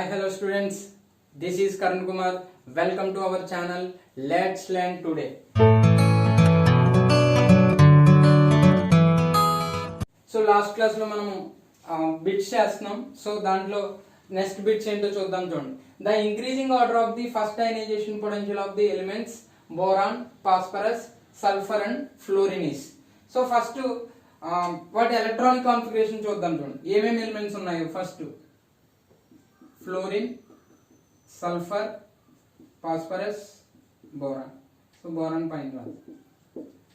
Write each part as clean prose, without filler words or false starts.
Hi, hello students. This is Karan Kumar. Welcome to our channel. Let's learn today. So last class లో మనము bits చేస్తున్నాం. So దాంట్లో next bits ఏంటో చూద్దాం. చూడండి, the increasing order of the first ionisation potential of the elements boron, phosphorus, sulphur and fluorine is. So first వాటి electronic configuration చూద్దాం. చూడండి, ఏమేమి ఎలిమెంట్స్ ఉన్నాయో. First fluorine, sulphur, phosphorus, boron. So boron పైన రాదు.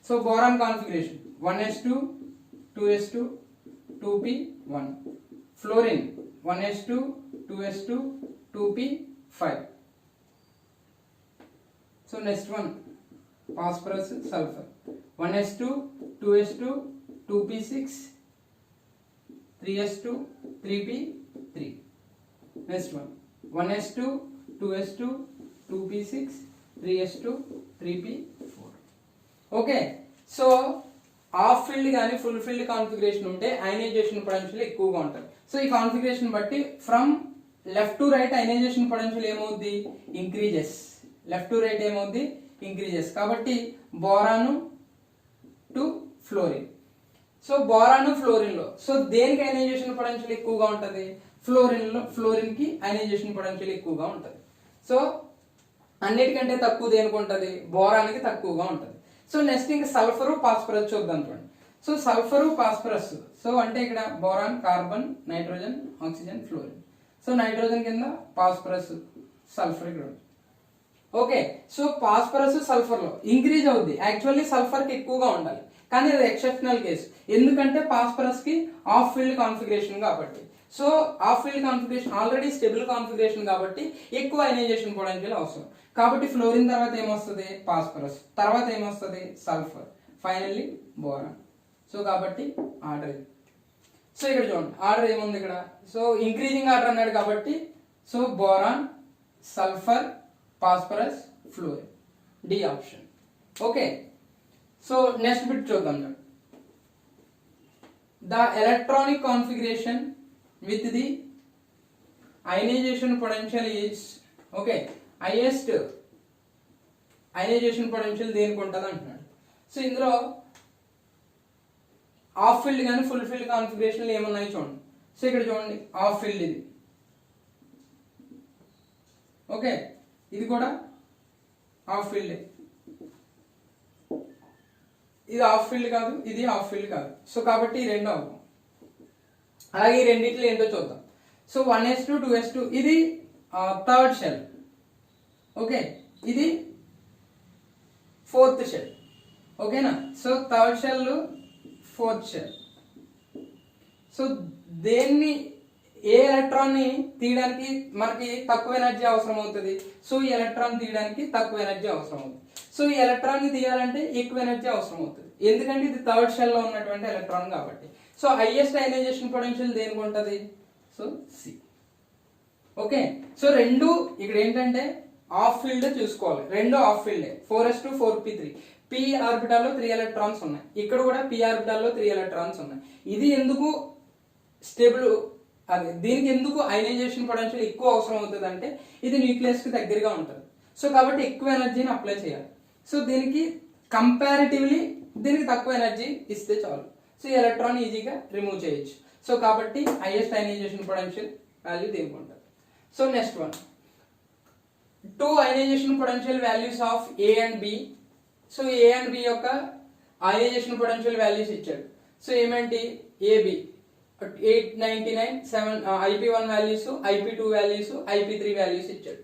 So boron configuration 1s2 2s2 2p1. Fluorine 1s2 2s2 2p5. So next one phosphorus, sulphur 1s2 2s2 2p6 3s2 3p3. Next one 1s2 2s2 2p6 3s2 3p4. Okay, so half field కానీ full field configuration ఉంటే ionisation potential ఎక్కువగా ఉంటుంది. So ఈ configuration బట్టి from left to right ionisation potential ఏమవుద్ది? Increases. Left to right ఏమవుద్ది? Increases. కాబట్టి బోరాను to fluorine. So బోరాను fluorine లో సో దేనికి అయనైజేషన్ పొటెన్షియల్ ఎక్కువగా ఉంటుంది? ఫ్లోరిన్ కి అయనైజేషన్ పొటెన్షియల్ ఎక్కువగా ఉంటుంది. సో అన్నిటికంటే తక్కువ దేనికి ఉంటుంది? బోరానికి తక్కువగా ఉంటుంది. సో నెక్స్ట్ ఇంకా సల్ఫర్, ఫాస్ఫరస్ చూద్దాం. చూడండి, సో సల్ఫర్, ఫాస్ఫరస్. సో అంటే ఇక్కడ boron, carbon, nitrogen, oxygen, fluorine. So nitrogen కింద ఫాస్ఫరస్, సల్ఫర్ ఇక్కడ ఉంది. ఓకే, సో ఫాస్ఫరస్ సల్ఫర్ లో ఇంక్రీజ్ అవుద్ది. యాక్చువల్లీ సల్ఫర్ కి ఎక్కువగా ఉండాలి, కానీ అది ఎక్సెప్షనల్ కేసు. ఎందుకంటే ఫాస్ఫరస్ కి ఆఫ్ ఫీల్డ్ కాన్ఫిగరేషన్ కాబట్టి. So of field configuration already stable configuration కాబట్టి ఎక్కువ అయనైజేషన్ పొటెన్షియల్ అవసరం. కాబట్టి ఫ్లోరిన్ తర్వాత ఏమొస్తుంది? ఫాస్ఫరస్. తర్వాత ఏమొస్తుంది? సల్ఫర్. Finally boron. సో కాబట్టి ఆర్డర్ ఇది. సో ఇక్కడ చూడండి, ఆర్డర్ ఏముంది ఇక్కడ? సో ఇంక్రీజింగ్ ఆర్డర్ అన్నాడు కాబట్టి so boron, sulphur, phosphorus, fluorine. D option. Okay, so next bit చూద్దాం. The electronic configuration with the ionization potential is okay highest ionization potential దేనికి ఉంటుంది అంటున్నాడు. సో ఇందులో హాఫ్ ఫీల్డ్ కానీ ఫుల్ ఫీల్డ్ కాన్ఫిగరేషన్ ఏమున్నాయి చూడండి. సో ఇక్కడ చూడండి, హాఫ్ ఫీల్డ్ ఇది. ఓకే, ఇది కూడా హాఫ్ ఫీల్డ్. ఇది హాఫ్ ఫీల్డ్ కాదు, ఇది హాఫ్ ఫీల్డ్ కాదు. సో కాబట్టి ఈ రెండు అవ్వవు. అలాగే ఈ రెండిట్లో ఏంటో చూద్దాం. సో 1s2 2s2 ఇది థర్డ్ షెల్. ఓకే, ఇది ఫోర్త్ షెల్. ఓకేనా? So third shell, fourth shell. So దేన్ని ఏ ఎలక్ట్రాన్ ని తీయడానికి మనకి తక్కువ ఎనర్జీ అవసరం అవుతుంది? సో ఈ ఎలక్ట్రాన్ తీయడానికి తక్కువ ఎనర్జీ అవసరం అవుతుంది. సో ఈ ఎలక్ట్రాన్ ని తీయాలంటే ఎక్కువ ఎనర్జీ అవసరం అవుతుంది. ఎందుకంటే ఇది థర్డ్ షెల్ లో ఉన్నటువంటి ఎలక్ట్రాన్ కాబట్టి. సో హైయెస్ట్ అయనైజేషన్ పొటెన్షియల్ దేనికి ఉంటుంది? So C. ఓకే, సో రెండు ఇక్కడ ఏంటంటే హాఫ్ ఫీల్డ్ చూసుకోవాలి. రెండు half field 4s2 4p3. p ఆర్బిటాల్లో 3 electrons ఉన్నాయి. ఇక్కడ కూడా p ఆర్బిటాల్లో 3 ఎలక్ట్రాన్స్ ఉన్నాయి. ఇది ఎందుకు స్టేబుల్? అది దీనికి ఎందుకు అయనైజేషన్ పొటెన్షియల్ ఎక్కువ అవసరం అవుతుంది అంటే ఇది న్యూక్లియస్ కి దగ్గరగా ఉంటుంది. సో కాబట్టి ఎక్కువ ఎనర్జీని అప్లై చేయాలి. సో దీనికి కంపారిటివ్లీ దీనికి తక్కువ ఎనర్జీ ఇస్తే చాలు. సో ఈ ఎలక్ట్రాన్ ఈజీగా రిమూవ్ చేయొచ్చు. సో కాబట్టి హైయెస్ట్ అయనైజేషన్ పొటెన్షియల్ వాల్యూ దీనికి ఉంటుంది. So next one, 2 ionization potential values of A and B. So A and B యొక్క అయనైజేషన్ పొటెన్షియల్ వాల్యూస్ ఇచ్చాడు. సో ఏమేంటి? AB 899 7 IP1 values, IP2 values, IP3 values ఇచ్చాడు.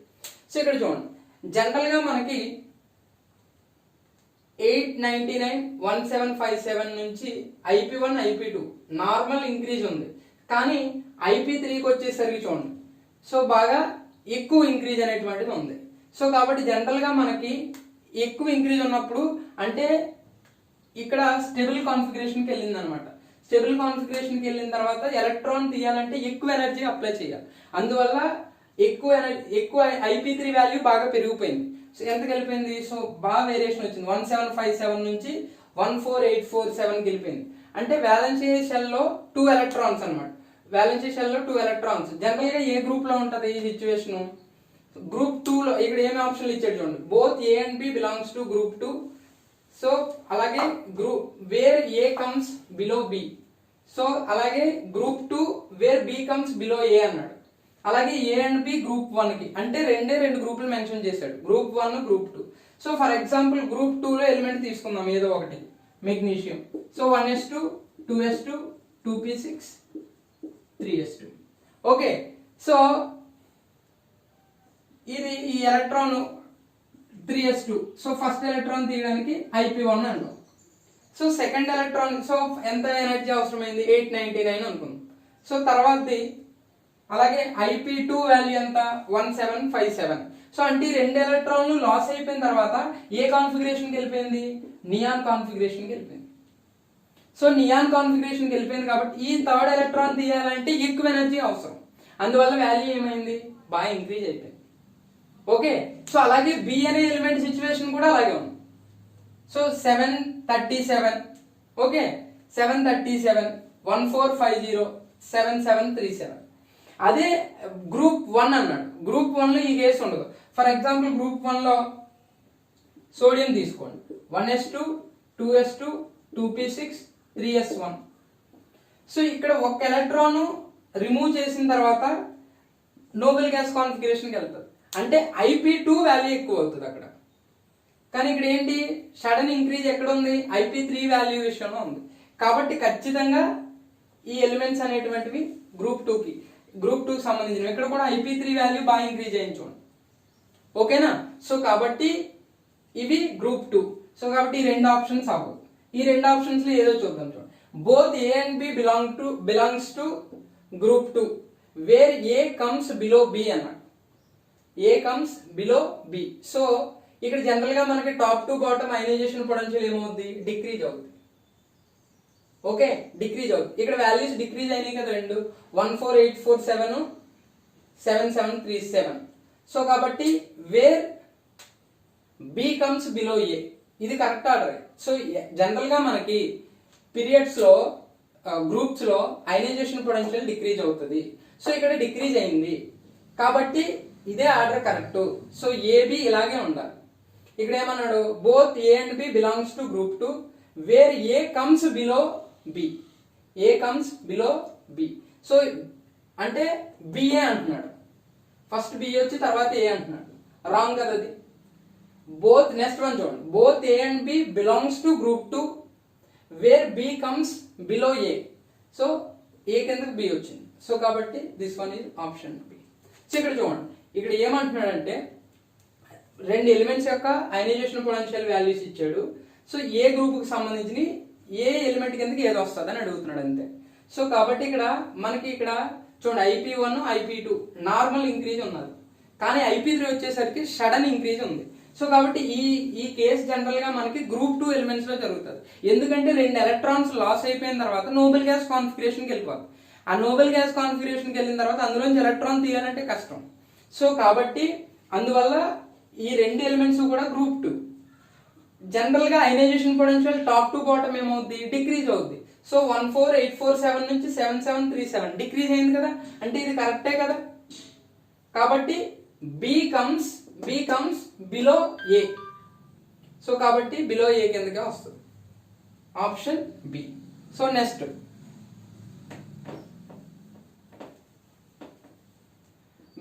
So ఇక్కడ చూడండి, general గా మనకి 899 1757 నుంచి IP1 IP2 నార్మల్ ఇంక్రీజ్ ఉంది. కానీ IP3కి వచ్చేసరికి చూడండి, సో బాగా ఎక్కువ ఇంక్రీజ్ అనేటువంటిది ఉంది. సో కాబట్టి జనరల్ గా మనకి ఎక్కువ ఇంక్రీజ్ ఉన్నప్పుడు అంటే ఇక్కడ స్టేబుల్ కాన్ఫిగరేషన్కి వెళ్ళింది అనమాట. స్టేబుల్ కాన్ఫిగరేషన్కి వెళ్ళిన తర్వాత ఎలక్ట్రాన్ తీయాలంటే ఎక్కువ ఎనర్జీ అప్లై చేయాలి. అందువల్ల ఎక్కువ IP3 వాల్యూ బాగా పెరిగిపోయింది. సో ఎంత వెళ్ళిపోయింది? సో బాగా వేరియేషన్ వచ్చింది. 1757 నుంచి 14847 వెళ్ళిపోయింది. అంటే వ్యాలెన్స్ షెల్ లో 2 ఎలక్ట్రాన్స్ అనమాట. వ్యాలెన్సీ షెల్ లో 2 ఎలక్ట్రాన్స్. జనరల్ గా ఏ గ్రూప్ లో ఉంటది ఈ సిచ్యువేషన్? గ్రూప్ 2 లో. ఇక్కడ ఏమి ఆప్షన్లు ఇచ్చాడు చూడండి, both A and B belongs to group 2. So అలాగే group where A comes below B. So అలాగే group 2 where B comes below A అన్నాడు. అలాగే ఏ అండ్ బి గ్రూప్ 1 కి, అంటే రెండు గ్రూపులు మెన్షన్ చేశాడు, group 1 group 2. So for example group 2 లో ఎలిమెంట్ తీసుకుందాం ఏదో ఒకటి, magnesium. So 1s2 2s2 2p6 3s2. Okay, so ఇది ఈ electron 3s2. So first electron తీయడానికి IP1 అన్నాం. సో సెకండ్ ఎలక్ట్రాన్, సో ఎంత ఎనర్జీ అవసరమైంది? 899 అనుకుందాం. సో తర్వాతది అలాగే IP2 వాల్యూ ఎంత? 1757. సో అంటే ఈ 2 ఎలక్ట్రాన్లు లాస్ అయిపోయిన తర్వాత ఏ కాన్ఫిగరేషన్కి వెళ్ళిపోయింది? నియాన్ కాన్ఫిగరేషన్కి వెళ్ళిపోయింది. సో నియాన్ కాన్ఫిగరేషన్కి వెళ్ళిపోయింది కాబట్టి ఈ థర్డ్ ఎలక్ట్రాన్ తీయాలంటే ఎక్కువ ఎనర్జీ అవసరం, అందువల్ల వాల్యూ ఏమైంది? బాగా ఇంక్రీజ్ అయిపోయింది. ఓకే, సో అలాగే బి అనే ఎలిమెంట్ సిచ్యువేషన్ కూడా అలాగే ఉంది. సో 737. ఓకే, 737 1450 7737. అదే గ్రూప్ 1 అన్నాడు. గ్రూప్ 1 లో ఈ కేసు ఉండదు. ఫర్ ఎగ్జాంపుల్ గ్రూప్ 1 లో సోడియం తీసుకోండి, 1s2 2s2 2p6 3s1. So ఇక్కడ ఒక ఎలక్ట్రాన్ రిమూవ్ చేసిన తర్వాత నోబెల్ గ్యాస్ కాన్ఫిగరేషన్కి వెళ్తుంది, అంటే IP2 వాల్యూ ఎక్కువ అవుతుంది అక్కడ. కానీ ఇక్కడ ఏంటి? సడన్ ఇంక్రీజ్ ఎక్కడ ఉంది? IP3 వాల్యూ విషయంలో ఉంది. కాబట్టి ఖచ్చితంగా ఈ ఎలిమెంట్స్ అనేటువంటివి గ్రూప్ 2కి సంబంధించినవి. ఇక్కడ కూడా IP3 వాల్యూ బాగా ఇంక్రీజ్ అయ్యింది చూడండి. ఓకేనా? సో కాబట్టి ఇవి గ్రూప్ 2. సో కాబట్టి ఈ 2 ఆప్షన్స్ అవ్వదు. ఈ 2 ఆప్షన్స్ లో ఏదో చూద్దాం చూడండి. Both A and B belongs to group 2 where A comes below B అన్నాడు. A comes below B. So ఇక్కడ జనరల్ గా మనకి top to bottom ionization potential ఏమవుతుంది? డిక్రీజ్ అవుతుంది. ఓకే, డిక్రీజ్ అవుతుంది. ఇక్కడ వాల్యూస్ డిక్రీజ్ అయినాయి కదా, 2 14847 7737. సో కాబట్టి వేర్ బి కమ్స్ బిలో ఏ, ఇది కరెక్ట్ ఆర్డర్. సో జనరల్ గా మనకి పీరియడ్స్ లో గ్రూప్స్ లో అయనైజేషన్ పొటెన్షియల్ డిక్రీజ్ అవుతుంది. సో ఇక్కడ డిక్రీజ్ అయింది కాబట్టి ఇదే ఆర్డర్ కరెక్ట్. సో ఏబి ఇలాగే ఉండాలి. ఇక్కడ ఏమన్నాడు? Both A and B belongs to group 2 where A comes below B. A comes below B. So అంటే బిఏ అంటున్నాడు, ఫస్ట్ బి వచ్చి తర్వాత ఏ అంటున్నాడు. రాంగ్ కదా అది. బోత్ నెక్స్ట్ వన్ చూడండి, both A and B belongs to group 2 where B comes below A. So A కిందకి B వచ్చింది. సో కాబట్టి this one is option B. So ఇక్కడ చూడండి, ఇక్కడ ఏమంటున్నాడంటే 2 ఎలిమెంట్స్ యొక్క అయనైజేషన్ పొటెన్షియల్ వాల్యూస్ ఇచ్చాడు. సో ఏ గ్రూప్ కి సంబంధించిన ఏ ఎలిమెంట్ కిందకి ఏది వస్తుంది అని అడుగుతున్నాడు అంతే. సో కాబట్టి ఇక్కడ మనకి ఇక్కడ చూడండి IP1 IP2 నార్మల్ ఇంక్రీజ్ ఉన్నది, కానీ IP3 వచ్చేసరికి సడన్ ఇంక్రీజ్ ఉంది. సో కాబట్టి ఈ కేసు జనరల్ గా మనకి గ్రూప్ 2 ఎలిమెంట్స్ లో జరుగుతుంది. ఎందుకంటే 2 ఎలక్ట్రాన్స్ లాస్ అయిపోయిన తర్వాత నోబెల్ గ్యాస్ కాన్ఫిగరేషన్కి వెళ్ళిపోతుంది. ఆ నోబెల్ గ్యాస్ కాన్ఫిగరేషన్కి వెళ్ళిన తర్వాత అందులోంచి ఎలక్ట్రాన్ తీయాలంటే కష్టం. సో కాబట్టి అందువల్ల ఈ 2 ఎలిమెంట్స్ కూడా గ్రూప్ 2. జనరల్ గా ionisation potential top to bottom ఏమవుద్ది? డిక్రీజ్ అవుద్ది. సో 14847 నుంచి 7737 డిక్రీజ్ అయింది కదా, అంటే ఇది కరెక్టే కదా. కాబట్టి B comes below A. So కాబట్టి బిలో ఏ కిందకే వస్తుంది, option B. So next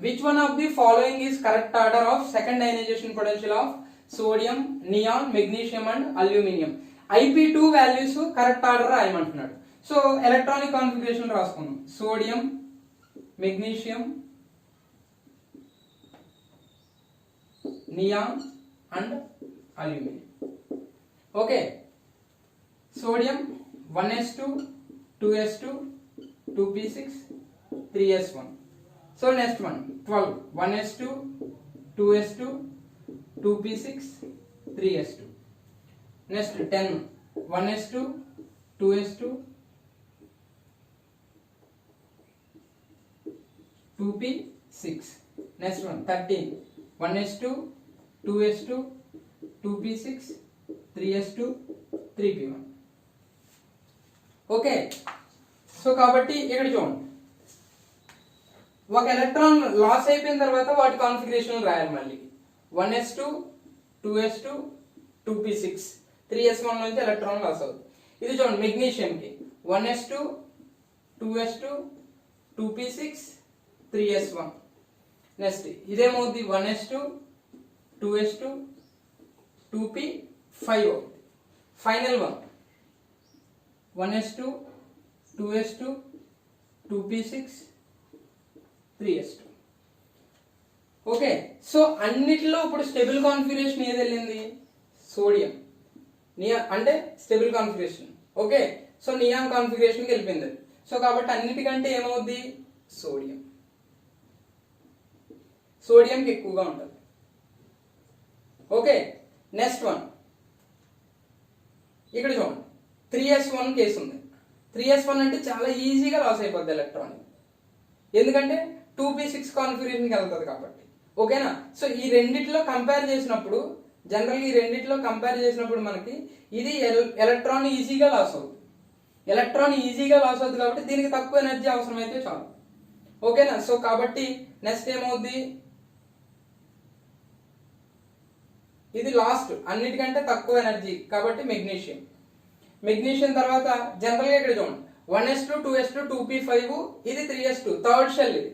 which one of the following is correct order of second ionization potential of sodium, neon, magnesium and aluminum? IP2 values correct order రాయమంటున్నాడు. So electronic configuration రాసుకున్నాం, sodium, magnesium, neon and aluminium. Okay, sodium 1s2 2s2 2p6 3s1. So next one 12 1s2 2s2 2p6 3s2. Next 10 1s2 2s2 2p6. Next one 13 1s2 2s2 2p6 3s2 3p1. Okay, so కాబట్టి ఇక్కడ చూడండి ఒక electron loss అయిపోయిన తర్వాత వాటి configuration రాయాలి మళ్ళీ 1s2 2s2 2p6 3s1 నుంచి ఎలక్ట్రాన్ లాస్ అవుతుంది. ఇది చూడండి మెగ్నీషియం కి 1s2 2s2 2p6 3s1. Next ఇదేమవుతుంది 1s2 2s2 2p5 అవుతుంది. Final one 1s2 2s2 2p6 3s2. Okay, so అన్నిటిలో ఇప్పుడు స్టేబుల్ కాన్ఫిగరేషన్ ఏది వెళ్ళింది? సోడియం. అంటే stable configuration. Okay, so neon కాన్ఫిగరేషన్కి వెళ్ళిపోయింది. సో కాబట్టి అన్నిటికంటే ఏమవుద్ది? సోడియం. సోడియంకి ఎక్కువగా ఉంటుంది. ఓకే, నెక్స్ట్ వన్ ఇక్కడ చూడండి 3s1 కేసు ఉంది. 3s1 అంటే చాలా ఈజీగా లాస్ అయిపోద్ది ఎలక్ట్రాన్, ఎందుకంటే 2p6 కాన్ఫిగరేషన్కి వెళ్తుంది కాబట్టి. ఓకేనా? సో ఈ రెండిట్లో కంపేర్ చేసినప్పుడు జనరల్గా ఈ రెండిట్లో కంపేర్ చేసినప్పుడు మనకి ఇది ఎలక్ట్రాన్ ఈజీగా లాస్ అవుతుంది. ఎలక్ట్రాన్ ఈజీగా లాస్ అవుతుంది కాబట్టి దీనికి తక్కువ ఎనర్జీ అవసరం అయితే చాలు. ఓకేనా? సో కాబట్టి నెక్స్ట్ ఏమవుద్ది? ఇది లాస్ట్ అన్నిటికంటే తక్కువ ఎనర్జీ కాబట్టి మెగ్నీషియం. మెగ్నీషియం తర్వాత జనరల్గా ఇక్కడ చూడండి 1s2 2s2 2p5 ఇది 3s2 థర్డ్ షెల్. ఇది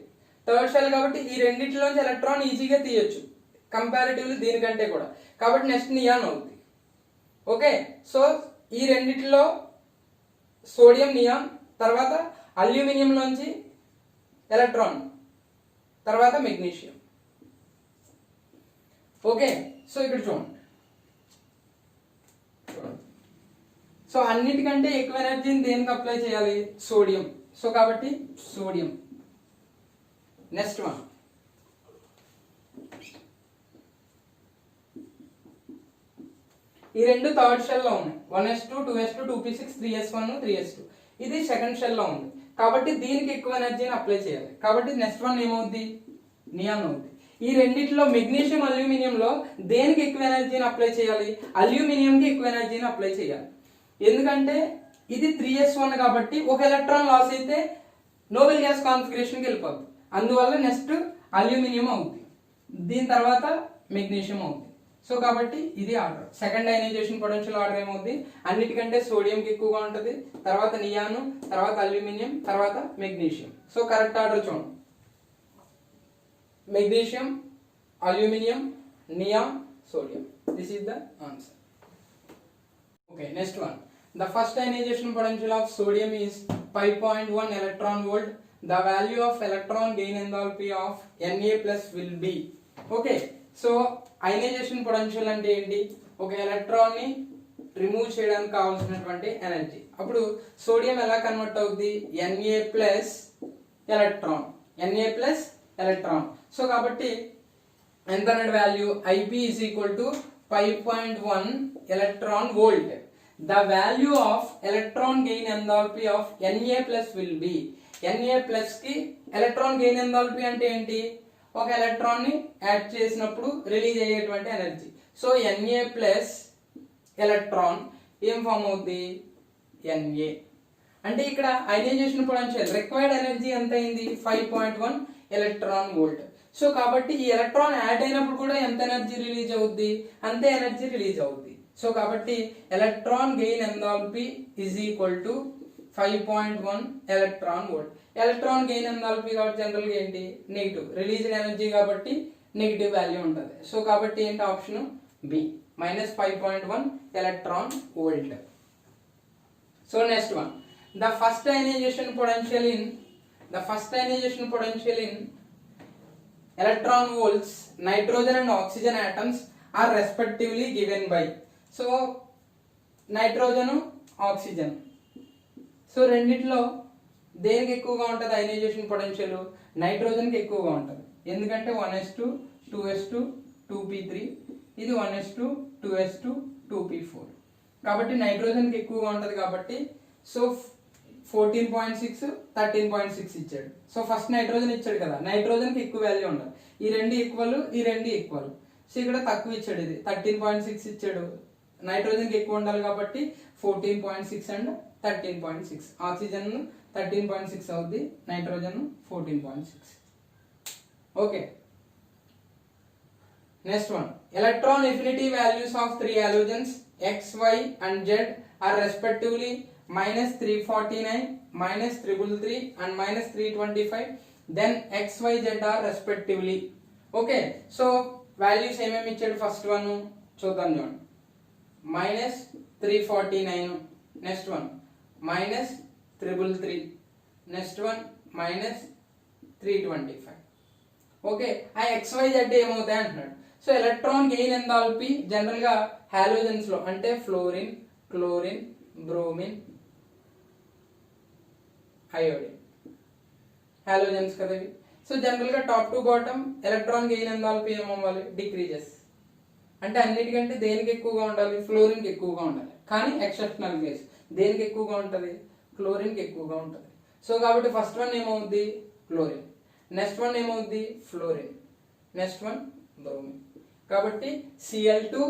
థర్డ్ షెల్ కాబట్టి ఈ రెండింటిలోంచి ఎలక్ట్రాన్ ఈజీగా తీయొచ్చు కంపారిటివ్లీ దీనికంటే కూడా. కాబట్టి నెక్స్ట్ నియాన్ అవుతుంది. ఓకే, సో ఈ రెండిట్లో సోడియం నియాన్, తర్వాత అల్యూమినియం నుంచి ఎలక్ట్రాన్, తర్వాత మెగ్నీషియం. ఓకే, సో ఇక్కడ చూడండి. సో అన్నిటికంటే ఎక్కువ ఎనర్జీని దేనికి అప్లై చేయాలి? సోడియం. సో కాబట్టి సోడియం. నెక్స్ట్ వన్ ఈ రెండు థర్డ్ షెల్ లో ఉన్నాయి. 1s2 2s2 2p6 3s1 3s2. ఇది సెకండ్ షెల్ లో ఉంది కాబట్టి దీనికి ఎక్కువ ఎనర్జీని అప్లై చేయాలి. కాబట్టి నెక్స్ట్ వన్ ఏమవుద్ది? నియాన్ అవుద్ది. ఈ రెండిట్లో మెగ్నీషియం అల్యూమినియంలో దేనికి ఎక్కువ ఎనర్జీని అప్లై చేయాలి? అల్యూమినియంకి ఎక్కువ ఎనర్జీని అప్లై చేయాలి. ఎందుకంటే ఇది 3s1 కాబట్టి ఒక ఎలక్ట్రాన్ లాస్ అయితే నోబెల్ గ్యాస్ కాన్ఫిగరేషన్కి వెళ్ళిపోద్ది. అందువల్ల నెక్స్ట్ అల్యూమినియం అవుతుంది, దీని తర్వాత మెగ్నీషియం అవుతుంది. సో కాబట్టి ఇది order. Second ionisation potential order ఏమవుతుంది? అన్నిటికంటే సోడియంకి ఎక్కువగా ఉంటుంది, తర్వాత నియాను, తర్వాత అల్యూమినియం, తర్వాత మెగ్నీషియం. సో కరెక్ట్ ఆర్డర్ చూడండి. Magnesium, aluminium, neon, sodium. This is the answer. Okay, next one. The first ionization potential of sodium is 5.1 electron volt. The value of electron gain enthalpy of Na plus will be. Okay, so ionization potential అంటే ఏంటి? ఒక electron ని remove చేయడానికి కావాల్సినటువంటి energy. అప్పుడు sodium ఎలా convert అవుద్ది? Na plus electron, Na plus electron. So కాబట్టి ఎంత అన్నది value? Ip is equal to 5.1 electron volt. The value of electron gain enthalpy of Na plus will be. Na plus కి electron gain enthalpy అంటే ఏంటి? ఒక electron ని add చేసినప్పుడు release అయ్యేటువంటి energy. So Na plus electron ఏం form అవుద్ది? Na. అంటే ఇక్కడ అయనైజేషన్ పొటెన్షియల్ రిక్వైర్డ్ ఎనర్జీ ఎంత అయింది? 5.1 ఎలక్ట్రాన్ వోల్ట్. సో కాబట్టి ఈ ఎలక్ట్రాన్ యాడ్ అయినప్పుడు కూడా ఎంత ఎనర్జీ రిలీజ్ అవుద్ది? అంతే ఎనర్జీ రిలీజ్ అవుద్ది. సో కాబట్టి electron gain enthalpy is equal to 5.1 electron volt. Electron gain enthalpy కాబట్టి జనరల్ గా ఏంటి? నెగిటివ్. రిలీజ్డ్ ఎనర్జీ కాబట్టి నెగిటివ్ వాల్యూ ఉంటుంది. సో కాబట్టి ఏంటి option B, -5.1 electron volt. So next one, the first ionization potential in electron volts, nitrogen and oxygen atoms are respectively given by. So nitrogen, oxygen. So రెండిట్లో దేనికి ఎక్కువగా ఉంటుంది ionisation potential? నైట్రోజన్కి ఎక్కువగా ఉంటుంది. ఎందుకంటే 1s2 2s2 2p3, ఇది 1s2 2s2 2p4. కాబట్టి నైట్రోజన్కి ఎక్కువగా ఉంటుంది కాబట్టి సో 14.6 13.6 ఇచ్చాడు. సో ఫస్ట్ నైట్రోజన్ ఇచ్చాడు కదా, నైట్రోజన్కి ఎక్కువ వాల్యూ ఉండదు. ఈ రెండు ఈక్వల్, ఈ రెండు ఈక్వల్. సో ఇక్కడ తక్కువ ఇచ్చాడు, ఇది 13.6 ఇచ్చాడు. నైట్రోజన్కి ఎక్కువ ఉండాలి కాబట్టి 14.6 అండ్ 13.6. ఆక్సిజన్ 13.6 అవుద్ది, nitrogen 14.6. Okay, next one, electron affinity values of three halogens X, Y and Z are respectively minus 349, minus 333 and minus 325. Then X, Y, Z are respectively. Okay, so values ఏమేమి ఇచ్చాడు? First one చూద్దాం చూడండి, minus 349, next one minus 333, next one minus 325. Okay, ఆ XYZ ఏమవుతాయి అంటున్నాడు. So electron gain enthalpy general గా halogens లో అంటే fluorine, chlorine, bromine, iodine halogens కదా ఇవి. సో జనరల్ గా top to bottom electron gain enthalpy ఏమవ్వాలి? డిక్రీజెస్. అంటే అన్నిటికంటే దేనికి ఎక్కువగా ఉండాలి? ఫ్లోరిన్ కి ఎక్కువగా ఉండాలి. కానీ ఎక్సెప్షనల్ కేస్ దేనికి ఎక్కువగా ఉంటుంది? క్లోరిన్ కి ఎక్కువగా ఉంటుంది. సో కాబట్టి ఫస్ట్ వన్ ఏమవుద్ది? క్లోరిన్. నెక్స్ట్ వన్ ఏమవుద్ది? ఫ్లోరిన్. Next one bromine. కాబట్టి Cl2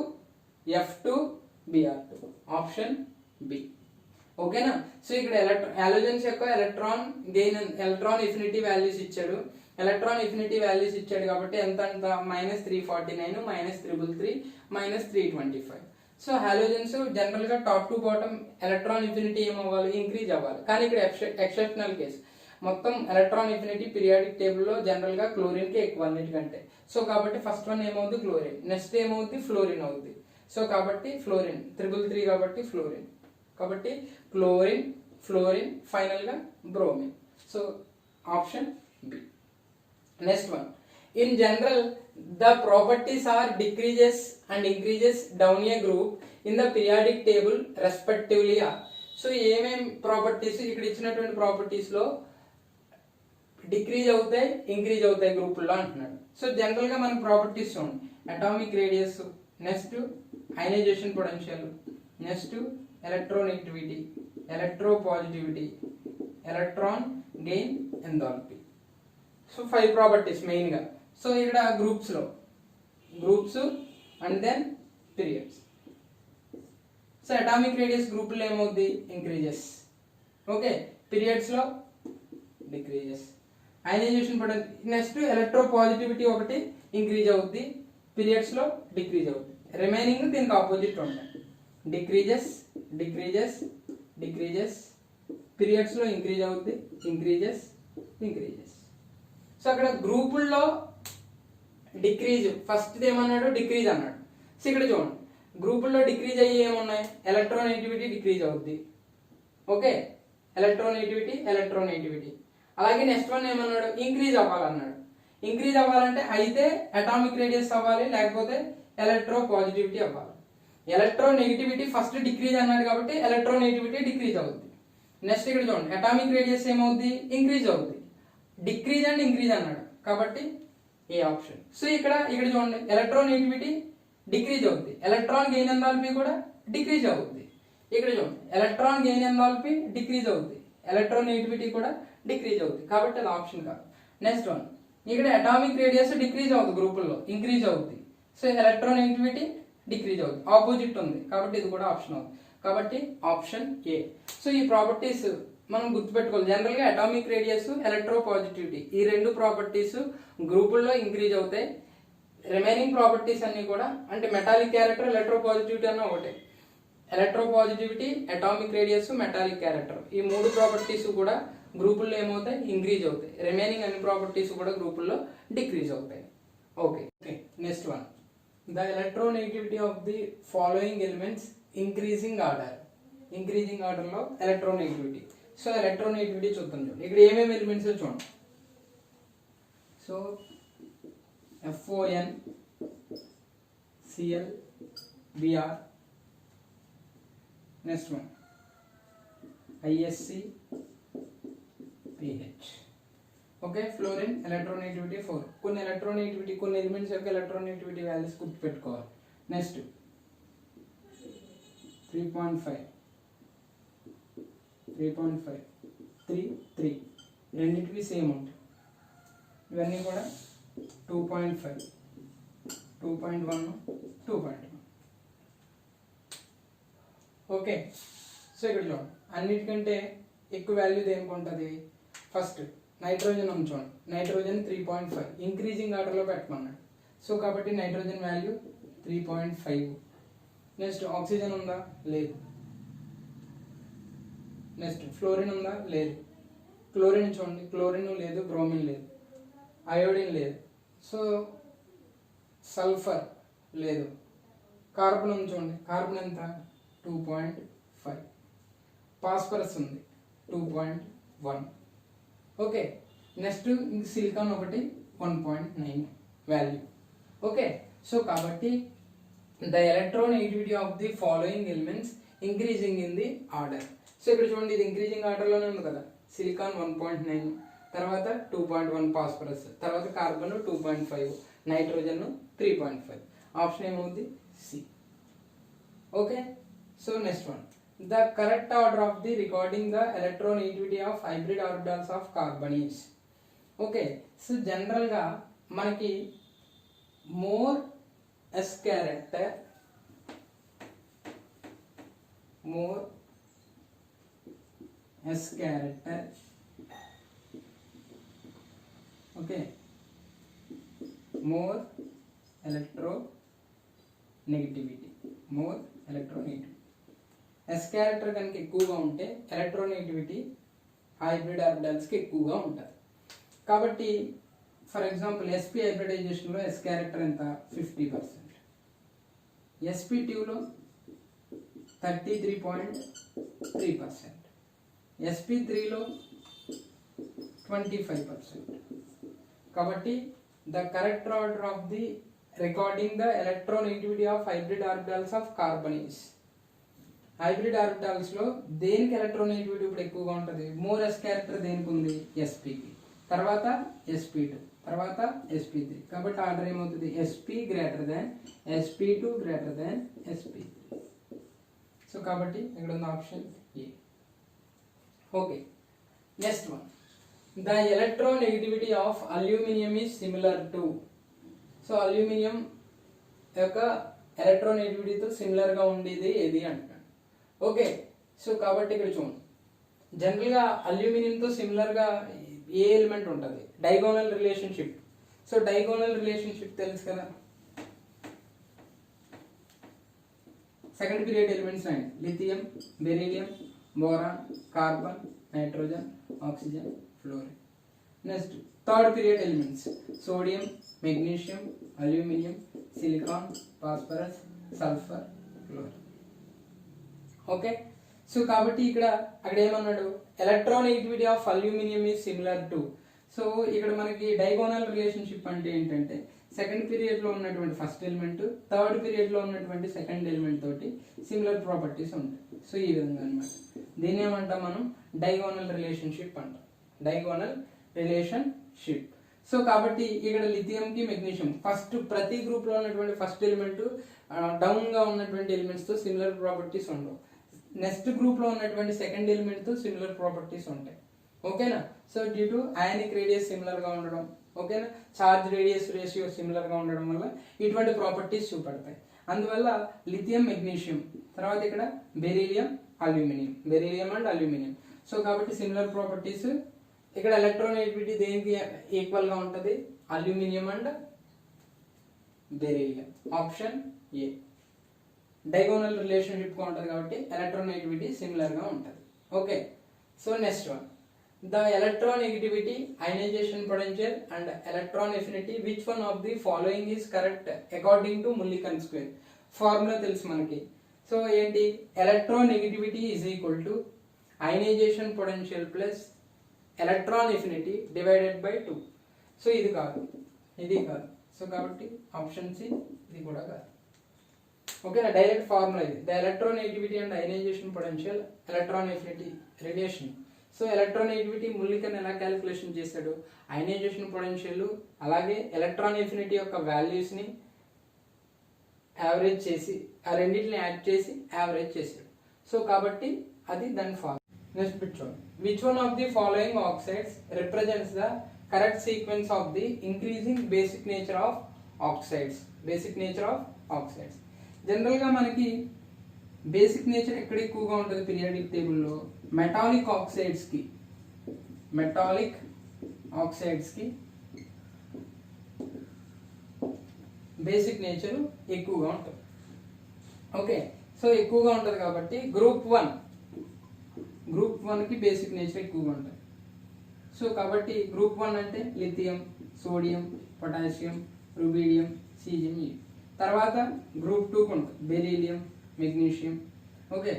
F2 Br2 option B. ఓకేనా? సో ఇక్కడ హాలోజన్స్ యొక్క electron gain, electron affinity values ఇచ్చాడు. ఎలక్ట్రాన్ ఎఫినిటీ వాల్యూస్ ఇచ్చాడు కాబట్టి ఎంత అంత? Minus 349, minus 333, minus 325. So halogens general గా top to bottom electron affinity ఏమవ్వాలి? ఇంక్రీజ్ అవ్వాలి. కానీ ఇక్కడ ఎక్సెప్షనల్ కేసు మొత్తం ఎలక్ట్రాన్ ఎఫినిటీ పీరియాడిక్ టేబుల్ లో జనరల్ గా క్లోరిన్ కి ఎక్కువ అన్నిటికంటే. సో కాబట్టి ఫస్ట్ వన్ ఏమవుద్ది? క్లోరిన్. నెక్స్ట్ ఏమవుద్ది? ఫ్లోరిన్ అవుద్ది. సో కాబట్టి ఫ్లోరిన్ 333 కాబట్టి ఫ్లోరిన్. కాబట్టి క్లోరిన్, ఫ్లోరిన్, ఫైనల్ గా bromine. So option B. Next one, in general the properties are decreases and increases down a group in the periodic table respectively are. So ఏమేం properties ఇక్కడ ఇచ్చినటువంటి properties లో decrease అవుతాయి, increase అవుతాయి గ్రూపుల్లో అంటున్నాడు. So general గా మనకు ప్రాపర్టీస్ చూడండి, atomic radius, next ionization potential, next electronegativity, electropositivity, electron gain enthalpy. So 5 properties main గా. సో ఇక్కడ గ్రూప్స్ లో groups and then periods. So atomic radius group లో ఏమవుద్ది? ఇంక్రీజెస్. ఓకే, పీరియడ్స్ లో decreases. Ionization potential, next electropositivity ఒకటి increase అవుద్ది, periods లో decrease అవుద్ది. రిమైనింగ్ దీనికి ఆపోజిట్ ఉంటాయి. డిక్రీజెస్, డిక్రీజెస్, డిక్రీజెస్, పీరియడ్స్ లో ఇంక్రీజ్ అవుద్ది, ఇంక్రీజెస్, ఇంక్రీజెస్. సో అక్కడ గ్రూపుల్లో డిక్రీజ్ ఫస్ట్ ఏమన్నాడు? డిక్రీజ్ అన్నాడు. సో ఇక్కడ చూడండి, గ్రూపుల్లో డిక్రీజ్ అయ్యి ఏమున్నాయి? ఎలక్ట్రోనెగటివిటీ డిక్రీజ్ అవుద్ది. Okay, electronegativity, electronegativity. అలాగే నెక్స్ట్ వన్ ఏమన్నాడు? ఇంక్రీజ్ అవ్వాలన్నాడు. ఇంక్రీజ్ అవ్వాలంటే అయితే అటామిక్ రేడియస్ అవ్వాలి, లేకపోతే ఎలక్ట్రో పాజిటివిటీ అవ్వాలి. ఎలక్ట్రోనెగటివిటీ ఫస్ట్ డిక్రీజ్ అన్నాడు కాబట్టి ఎలక్ట్రోనెగటివిటీ డిక్రీజ్ అవుద్ది. నెక్స్ట్ ఇక్కడ చూడండి, అటామిక్ రేడియస్ ఏమవుద్ది? ఇంక్రీజ్ అవుద్ది. డిక్రీజ్ అండ్ ఇంక్రీజ్ అన్నాడు కాబట్టి ఏ ఆప్షన్. సో ఇక్కడ చూడండి, ఎలక్ట్రోనెగటివిటీ డిక్రీజ్ అవుద్ది, ఎలక్ట్రాన్ గెయిన్ ఎంథాల్పీ కూడా డిక్రీజ్ అవుద్ది. ఇక్కడ చూడండి, ఎలక్ట్రాన్ గెయిన్ ఎంథాల్పీ డిక్రీజ్ అవుద్ది, ఎలక్ట్రోనెగటివిటీ కూడా డిక్రీజ్ అవుద్ది కాబట్టి అది ఆప్షన్ కాదు. నెక్స్ట్ వన్, ఇక్కడ అటామిక్ రేడియస్ డిక్రీజ్ అవుద్ది, గ్రూపుల్లో ఇంక్రీజ్ అవుద్ది. సో ఎలక్ట్రోనెగటివిటీ డిక్రీజ్ అవుద్ది, ఆపోజిట్ ఉంది కాబట్టి ఇది కూడా ఆప్షన్ అవుతుంది కాబట్టి ఆప్షన్ ఏ. సో ఈ ప్రాపర్టీస్ మనం గుర్తుపెట్టుకోవాలి. జనరల్ గా అటామిక్ రేడియస్, ఎలక్ట్రోపాజిటివిటీ ఈ రెండు ప్రాపర్టీస్ గ్రూపుల్లో ఇంక్రీజ్ అవుతాయి. రిమైనింగ్ ప్రాపర్టీస్ అన్ని కూడా అంటే మెటాలిక్ క్యారెక్టర్, ఎలక్ట్రోపాజిటివిటీ అన్న ఒకటే. ఎలక్ట్రోపాజిటివిటీ, అటామిక్ రేడియస్, మెటాలిక్ క్యారెక్టర్ ఈ మూడు ప్రాపర్టీస్ కూడా గ్రూపుల్లో ఏమవుతాయి? ఇంక్రీజ్ అవుతాయి. రిమైనింగ్ అన్ని ప్రాపర్టీస్ కూడా గ్రూపుల్లో డిక్రీజ్ అవుతాయి. Okay, next one, the electronegativity of the following elements increasing order. Increasing order లో ఎలక్ట్రోనెగటివిటీ. సో ఎలక్ట్రోనెగటివిటీ చూద్దాం చూడండి, ఇక్కడ ఏమేమి ఎలిమెంట్స్ చూడండి. So FON, Cl, Br, next one ISC, PH. Okay, fluorine electronegativity 4. కొన్ని ఎలక్ట్రోనెగటివిటీ, కొన్ని ఎలిమెంట్స్ యొక్క ఎలక్ట్రోనెగటివిటీ వాల్యూస్ గుర్తుపెట్టుకోవాలి. నెక్స్ట్ 3.5, 3.5, 3, 3 రెండింటివి సేమ్ ఉంటాయి. ఇవన్నీ కూడా 2.5, 2.1, 2.1. ఓకే, సో ఇక్కడ చూడండి, అన్నిటికంటే ఎక్కువ వాల్యూ దేనికి ఉంటుంది? ఫస్ట్ నైట్రోజన్ ఉంచండి, నైట్రోజన్ 3.5 ఇంక్రీజింగ్ ఆర్డర్లో పెట్టమన్నాడు. సో కాబట్టి నైట్రోజన్ వాల్యూ 3.5. నెక్స్ట్ ఆక్సిజన్ ఉందా? లేదు. నెక్స్ట్ ఫ్లోరిన్ ఉందా? లేదు. క్లోరిన్ చూడండి, క్లోరిన్ లేదు, బ్రోమిన్ లేదు, అయోడిన్ లేదు, సో సల్ఫర్ లేదు. కార్బన్ ఉంది చూడండి, కార్బన్ ఎంత? 2.5. ఫాస్ఫరస్ ఉంది 2.1. ఓకే. నెక్స్ట్ సిలికాన్ ఒకటి 1.9 వాల్యూ. ఓకే. సో కాబట్టి the electronegativity of the following elements increasing in the order. So ఇక్కడ చూడండి, ఇది ఇంక్రీజింగ్ ఆర్డర్లోనే ఉంది కదా. సిలికాన్ 1.9, తర్వాత 2.1 ఫాస్ఫరస్, తర్వాత కార్బన్ 2.5, నైట్రోజన్ 3.5. ఆప్షన్ ఏమవుతుంది? C. Okay. So next one, the correct order of the regarding the electronegativity of hybrid orbitals of carbon is. Okay. So జనరల్గా మనకి more S character, more S character, okay, more electronegativity, more electronegativity. S character కనుక ఎక్కువగా ఉంటే electronegativity hybrid ఆర్బిటాల్స్కి ఎక్కువగా ఉంటుంది. కాబట్టి for example SP హైబ్రిడైజేషన్లో ఎస్ క్యారెక్టర్ ఎంత? 50%. ఎస్పీ2లో 33.3%. ఎస్పీ3లో 25%. కాబట్టి the correct order of the regarding the electronegativity of hybrid orbitals of carbon is. Hybrid orbitals లో దేనికి ఎలక్ట్రోనెగటివిటీ ఇప్పుడు ఎక్కువగా ఉంటుంది? మోర్ ఎస్ క్యారెక్టర్ దేనికి ఉంది? ఎస్పీకి, తర్వాత ఎస్పీ2, తర్వాత ఎస్పీ3. కాబట్టి ఆర్డర్ ఏమవుతుంది? SP greater than SP two greater than SP three. So కాబట్టి ఇక్కడ ఉంది option A. Okay. Next one, the electronegativity of aluminium is similar to. So aluminium యొక్క ఎలక్ట్రోనెగటివిటీతో సిమిలర్గా ఉండేది ఏది అంటున్నాడు. ఓకే. సో కాబట్టి ఇక్కడ చూడండి, జనరల్గా అల్యూమినియంతో సిమిలర్గా ఏ ఎలిమెంట్ ఉంటుంది? Diagonal relationship. So diagonal relationship తెలుసు కదా. సెకండ్ పీరియడ్ ఎలిమెంట్స్ అండి, lithium, beryllium, boron, carbon, nitrogen, oxygen, fluorine. Next third period elements, sodium, magnesium, aluminium, silicon, phosphorus, sulphur, fluorine. Okay. So కాబట్టి అక్కడ ఏమన్నాడు? Electronegativity of aluminium is similar to. So ఇక్కడ మనకి diagonal relationship అంటే ఏంటంటే second period లో ఉన్నటువంటి first element third period లో ఉన్నటువంటి సెకండ్ ఎలిమెంట్ తోటి సిమిలర్ ప్రాపర్టీస్ ఉంటాయి. సో ఈ విధంగా అనమాట. దీన్ని ఏమంటాం మనం? డైగోనల్ రిలేషన్షిప్ అంటాం. Diagonal relationship. సో కాబట్టి ఇక్కడ లిథియం కి మెగ్నీషియం ఫస్ట్ ప్రతి గ్రూప్ లో ఉన్నటువంటి ఫస్ట్ ఎలిమెంట్ డౌన్ గా ఉన్నటువంటి ఎలిమెంట్స్ తో సిమిలర్ ప్రాపర్టీస్ ఉండవు. నెక్స్ట్ గ్రూప్ లో ఉన్నటువంటి సెకండ్ ఎలిమెంట్ తో సిమిలర్ ప్రాపర్టీస్ ఉంటాయి. ఓకేనా. So due to ionic radius similar గా ఉండడం, ఓకేనా, చార్జ్ రేడియస్ రేషియో సిమిలర్ గా ఉండడం వల్ల ఇటువంటి ప్రాపర్టీస్ చూపెడతాయి. అందువల్ల లిథియం మెగ్నీషియం, తర్వాత ఇక్కడ beryllium aluminium, beryllium and aluminium. So కాబట్టి సిమిలర్ ప్రాపర్టీస్. ఇక్కడ ఎలక్ట్రోనెగటివిటీ దేనికి ఈక్వల్ గా ఉంటుంది? Aluminium and beryllium. Option A. Diagonal relationship గా ఉంటుంది కాబట్టి ఎలక్ట్రోనెగటివిటీ సిమిలర్ గా ఉంటుంది. Okay. So next one, the electronegativity, ionization potential and electron affinity, which one of the following is correct according to Mulliken square? Formula తెలుసు మనకి. So ఏంటి? electronegativity is equal to ionization potential plus electron affinity divided by 2. So ఇది కాదు, ఇది కాదు. So కాబట్టి option C ఇది కూడా కాదు. ఓకేనా. డైరెక్ట్ ఫార్ములా ఇది. The electronegativity and ionisation potential, electron affinity, radiation. So electronegativity Mulliken ఎలా క్యాలిక్యులేషన్ చేశాడు? అయనైజేషన్ పొటెన్షియల్ అలాగే ఎలక్ట్రాన్ ఎఫినిటీ యొక్క వాల్యూస్ ని యావరేజ్ చేసి ఆ రెండింటిని యాడ్ చేసి యావరేజ్ చేశాడు. సో కాబట్టి అది దాని ఫార్ములా. నెక్స్ట్ బిట్ చూడండి. Which one of the following oxides represents the correct sequence of the increasing basic nature of oxides? Basic nature of oxides. General గా మనకి బేసిక్ నేచర్ ఎక్కడ ఎక్కువగా ఉంటుంది? పీరియాడిక్ టేబుల్లో మెటాలిక్ ఆక్సైడ్స్ కి, మెటాలిక్ ఆక్సైడ్స్కి బేసిక్ నేచర్ ఎక్కువగా ఉంటుంది. ఓకే, సో ఎక్కువగా ఉంటుంది కాబట్టి గ్రూప్ 1కి బేసిక్ నేచర్ ఎక్కువగా ఉంటుంది. సో కాబట్టి గ్రూప్ 1 అంటే lithium, sodium, potassium, rubidium, caesium. తర్వాత గ్రూప్ 2కు ఉంటుంది beryllium, magnesium, okay,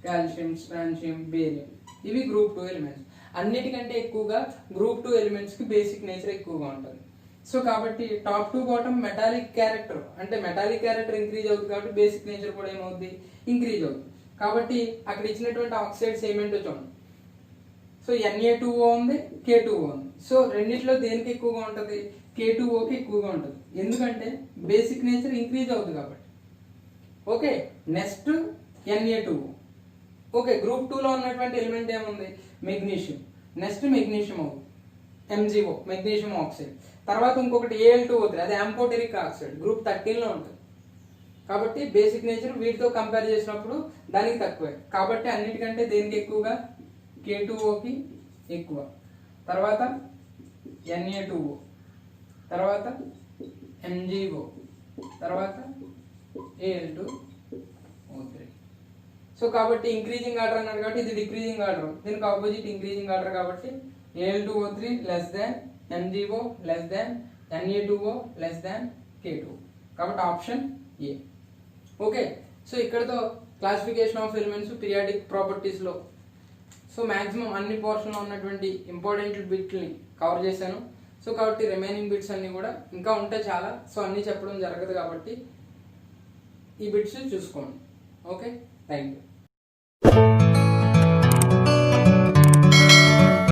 calcium, strontium, barium. ఇవి గ్రూప్ 2 ఎలిమెంట్స్. అన్నిటికంటే ఎక్కువగా గ్రూప్ 2 ఎలిమెంట్స్కి బేసిక్ నేచర్ ఎక్కువగా ఉంటుంది. సో కాబట్టి top to bottom metallic character, అంటే మెటాలిక్ క్యారెక్టర్ ఇంక్రీజ్ అవుతుంది కాబట్టి బేసిక్ నేచర్ కూడా ఏమవుద్ది, ఇంక్రీజ్ అవుతుంది. కాబట్టి అక్కడ ఇచ్చినటువంటి ఆక్సైడ్స్ ఏమేంటో చూడండి. సో Na2O ఉంది, K2O ఉంది. సో రెండిట్లో దేనికి ఎక్కువగా ఉంటుంది, K2Oకి ఎక్కువగా ఉంటుంది. ఎందుకంటే బేసిక్ నేచర్ ఇంక్రీజ్ అవుతుంది కాబట్టి. Okay, next Na2O. Okay, group 2లో ఉన్నటువంటి ఎలిమెంట్ ఏముంది, మెగ్నీషియం. నెక్స్ట్ మెగ్నీషియం అవుతుంది, MgO, మెగ్నీషియం ఆక్సైడ్. తర్వాత ఇంకొకటి Al2O3, అది ఆంఫోటెరిక్ ఆక్సైడ్, గ్రూప్ 13లో ఉంటుంది. కాబట్టి బేసిక్ నేచర్ వీటితో కంపేర్ చేసినప్పుడు దానికి తక్కువే. కాబట్టి అన్నిటికంటే దేనికి ఎక్కువగా, K2Oకి ఎక్కువ. తర్వాత Na2O, తర్వాత MgO, తర్వాత Al2O3. సో కాబట్టి ఇంక్రీజింగ్ ఆర్డర్ అన్నాడు కాబట్టి ఇది డిక్రీజింగ్ ఆర్డర్, దీనికి ఆపోజిట్ ఇంక్రీజింగ్ ఆర్డర్. కాబట్టి Al2O3 less than MgO less than Na2O less than K2O. కాబట్టి ఆప్షన్ ఏ. ఓకే, సో ఇక్కడతో క్లాసిఫికేషన్ ఆఫ్ ఎలిమెంట్స్ పీరియాడిక్ ప్రాపర్టీస్లో సో మ్యాక్సిమం అన్ని పోర్షన్లో ఉన్నటువంటి ఇంపార్టెంట్ బిట్ని కవర్ చేశాను. సో కాబట్టి రిమైనింగ్ బిట్స్ అన్నీ కూడా ఇంకా ఉంటాయి చాలా. సో అన్నీ చెప్పడం జరగదు కాబట్టి ఈ బిట్స్ చూసుకోండి. Okay, thank you.